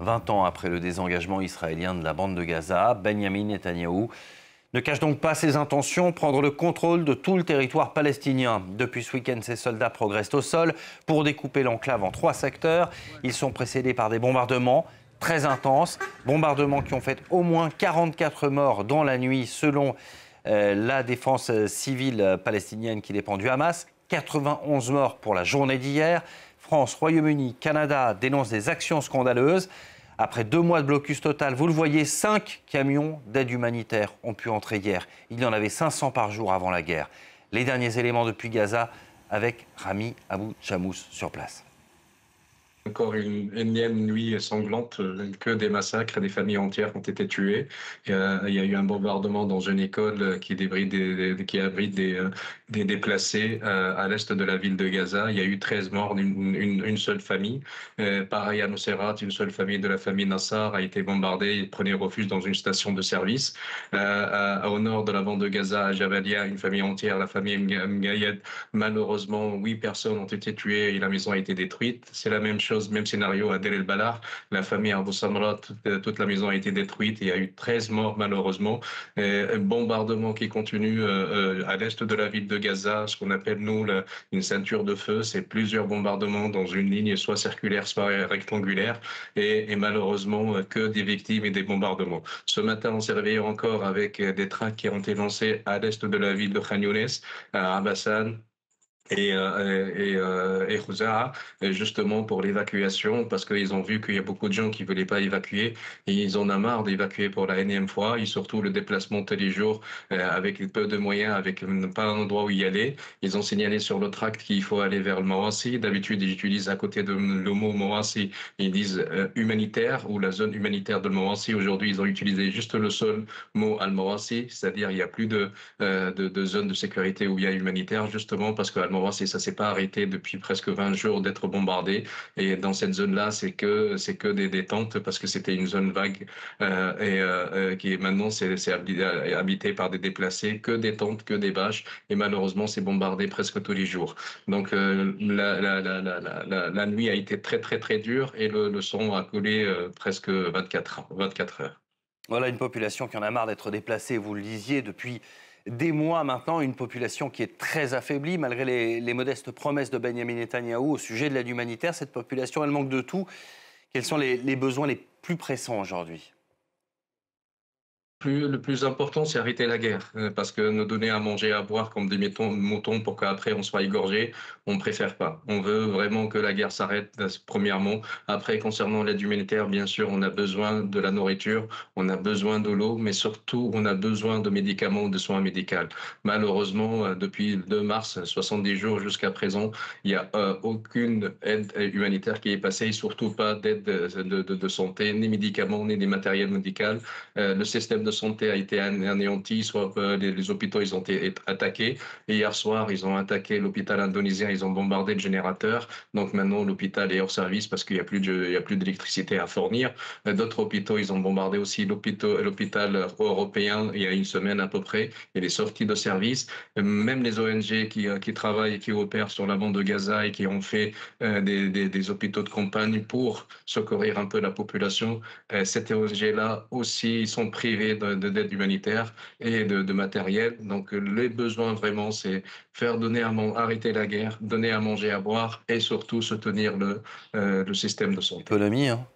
20 ans après le désengagement israélien de la bande de Gaza, Benyamin Netanyahou ne cache donc pas ses intentions, prendre le contrôle de tout le territoire palestinien. Depuis ce week-end, ses soldats progressent au sol pour découper l'enclave en 3 secteurs. Ils sont précédés par des bombardements très intenses, bombardements qui ont fait au moins 44 morts dans la nuit selon la défense civile palestinienne qui dépend du Hamas. 91 morts pour la journée d'hier. France, Royaume-Uni, Canada dénoncent des actions scandaleuses. Après 2 mois de blocus total, vous le voyez, 5 camions d'aide humanitaire ont pu entrer hier. Il y en avait 500 par jour avant la guerre. Les derniers éléments depuis Gaza avec Rami Abou Chamous sur place. Encore une énième nuit sanglante, que des massacres, des familles entières ont été tuées. Il y a eu un bombardement dans une école qui abrite des déplacés à l'est de la ville de Gaza. Il y a eu 13 morts d'une seule famille. Pareil à Nuseirat, une seule famille de la famille Nassar a été bombardée et prenait refuge dans une station de service. Au nord de la bande de Gaza, à Jabalia, une famille entière, la famille Mgayed, malheureusement, 8 personnes ont été tuées et la maison a été détruite. C'est la même chose, même scénario à Deir el-Balah. La famille Abu Samra, toute la maison a été détruite. Il y a eu 13 morts malheureusement. Un bombardement qui continue à l'est de la ville de Gaza, ce qu'on appelle nous une ceinture de feu. C'est plusieurs bombardements dans une ligne soit circulaire, soit rectangulaire. Et malheureusement que des victimes et des bombardements. Ce matin, on s'est réveillé encore avec des trains qui ont été lancés à l'est de la ville de Khan Younes, à Abassan et Khouza'a, justement pour l'évacuation, parce qu'ils ont vu qu'il y a beaucoup de gens qui ne voulaient pas évacuer, et ils en ont marre d'évacuer pour la énième fois, et surtout le déplacement tous les jours, avec peu de moyens, avec pas un endroit où y aller. Ils ont signalé sur le tract qu'il faut aller vers le Mawassi. D'habitude, ils utilisent à côté de le mot Mawassi, ils disent humanitaire, ou la zone humanitaire de Mawassi. Aujourd'hui, ils ont utilisé juste le seul mot al-Mawassi, c'est-à-dire il n'y a plus de zone de sécurité où il y a humanitaire, justement parce que Al-Mawassi, ça s'est pas arrêté depuis presque 20 jours d'être bombardé. Et dans cette zone-là, c'est que des tentes parce que c'était une zone vague qui maintenant c'est habité par des déplacés, que des tentes, que des bâches. Et malheureusement, c'est bombardé presque tous les jours. Donc la nuit a été très très très dure et le son a coulé presque 24 heures. Voilà une population qui en a marre d'être déplacée, vous le disiez, depuis des mois maintenant, une population qui est très affaiblie, malgré les modestes promesses de Benyamin Netanyahou au sujet de l'aide humanitaire. Cette population, elle manque de tout. Quels sont les besoins les plus pressants aujourd'hui ? Le plus important, c'est arrêter la guerre, parce que nous donner à manger, à boire comme des moutons pour qu'après on soit égorgé, on ne préfère pas. On veut vraiment que la guerre s'arrête, premièrement. Après, concernant l'aide humanitaire, bien sûr, on a besoin de la nourriture, on a besoin de l'eau, mais surtout, on a besoin de médicaments, de soins médicaux. Malheureusement, depuis le 2 mars, 70 jours jusqu'à présent, il n'y a aucune aide humanitaire qui est passée, et surtout pas d'aide de santé, ni médicaments, ni des matériels médicaux. Le système de santé a été anéanti, soit les hôpitaux ils ont été attaqués. Et hier soir, ils ont attaqué l'hôpital indonésien, ils ont bombardé le générateur. Donc maintenant, l'hôpital est hors service parce qu'il n'y a plus d'électricité à fournir. D'autres hôpitaux, ils ont bombardé aussi l'hôpital européen il y a une semaine à peu près. Il est sorti de service. Même les ONG qui travaillent et qui opèrent sur la bande de Gaza et qui ont fait des hôpitaux de campagne pour secourir un peu la population, ces ONG-là aussi ils sont privés d'aide humanitaire et de matériel. Donc les besoins vraiment, c'est faire arrêter la guerre, donner à manger, à boire et surtout soutenir le système de santé. Économie, hein.